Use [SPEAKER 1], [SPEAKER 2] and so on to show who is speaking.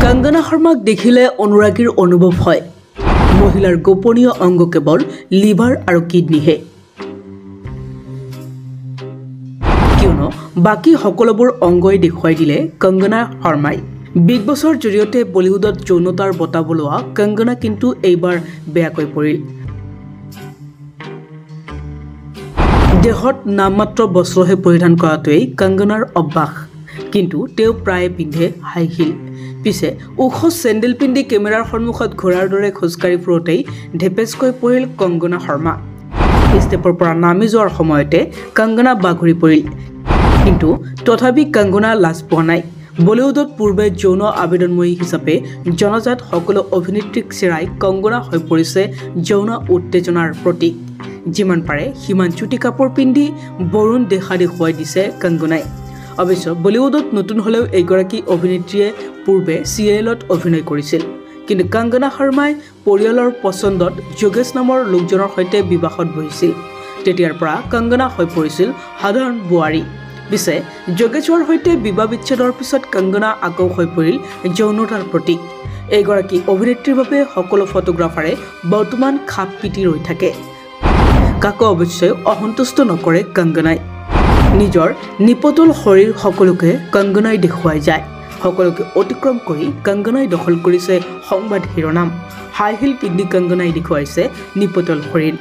[SPEAKER 1] কঙ্গনা শৰ্মাক দেখিলে অনুৰাগীৰ অনুভৱ হয় মহিলাৰ গোপনীয় অংগ কেৱল লিভাৰ আৰু কিডনিহে কিয়নো বাকি সকলোবোৰ অংগই দেখুৱাই দিলে কঙ্গনা শৰ্মাই বিগ বছৰ জৰিয়তে বলিউডত যৌনতাৰ বঁটা বলোৱা কঙ্গনা কিন্তু এইবাৰ বেয়াকৈ পৰিল দেহত নামমাত্ৰ বস্ত্ৰহে পৰিধান কৰাটোৱেই কঙ্গনাৰ অভ্যাস কিন্তু তেওঁ প্ৰায় পিন্ধে হাই হিল পিছে ওখ চেণ্ডেল পিন্ধি কেমেৰাৰ সন্মুখত ঘোঁৰাৰ দৰে খোজকাঢ়ি ফুৰোতেই ঢেপেচকৈ পৰিল কঙ্গনা শৰ্মা ষ্টেপৰ পৰা নামি যোৱাৰ সময়তে কঙ্গনা বাগৰি পৰিল কিন্তু তথাপি কঙ্গনা লাজ পোৱা নাই বলিউডত পূৰ্বে যৌন আবেদনময়ী হিচাপে জনজাত সকলো অভিনেত্ৰীক চেৰাই কঙ্গনা হৈ পৰিছে যৌন উত্তেজনাৰ প্ৰতীক যিমান পাৰে সিমান চুটি কাপোৰ পিন্ধি বৰুণ দেখা দেখুৱাই দিছে কঙ্গনাই অৱশ্য বলিউডত নতুন হলেও এইগৰাকী অভিনেত্ৰীয়ে পূৰ্বে সিৰিয়েলত অভিনয় কৰিছিল কিন্তু কঙ্গনা শৰ্মাই পৰিয়ালৰ পছন্দত যোগেশ নামৰ লোকজনৰ সৈতে বিবাহত বহিছিল তেতিয়াৰ পৰা কঙ্গনা হৈ পৰিছিল সাধাৰণ বোৱাৰী পিছে যোগেশৰ সৈতে বিবাহ বিচ্ছেদৰ পিছত কঙ্গনা আকৌ হৈ পৰিল যৌনতাৰ প্ৰতীক এইগৰাকী অভিনেত্ৰীৰ বাবে সকলো ফটোগ্ৰাফাৰে বৰ্তমান খাপ পিটি ৰৈ থাকে কাকো অৱশ্যে অসন্তুষ্ট নকৰে কঙ্গনাই নিজৰ নিপতল শৰীৰ সকলোকে কঙ্গনাই দেখুৱাই যায় সকলোকে অতিক্ৰম কৰি কঙ্গনাই দখল কৰিছে সংবাদ শিৰোনাম হাই হিল পিন্ধি কঙ্গনাই দেখুৱাইছে নিপতল শৰীৰ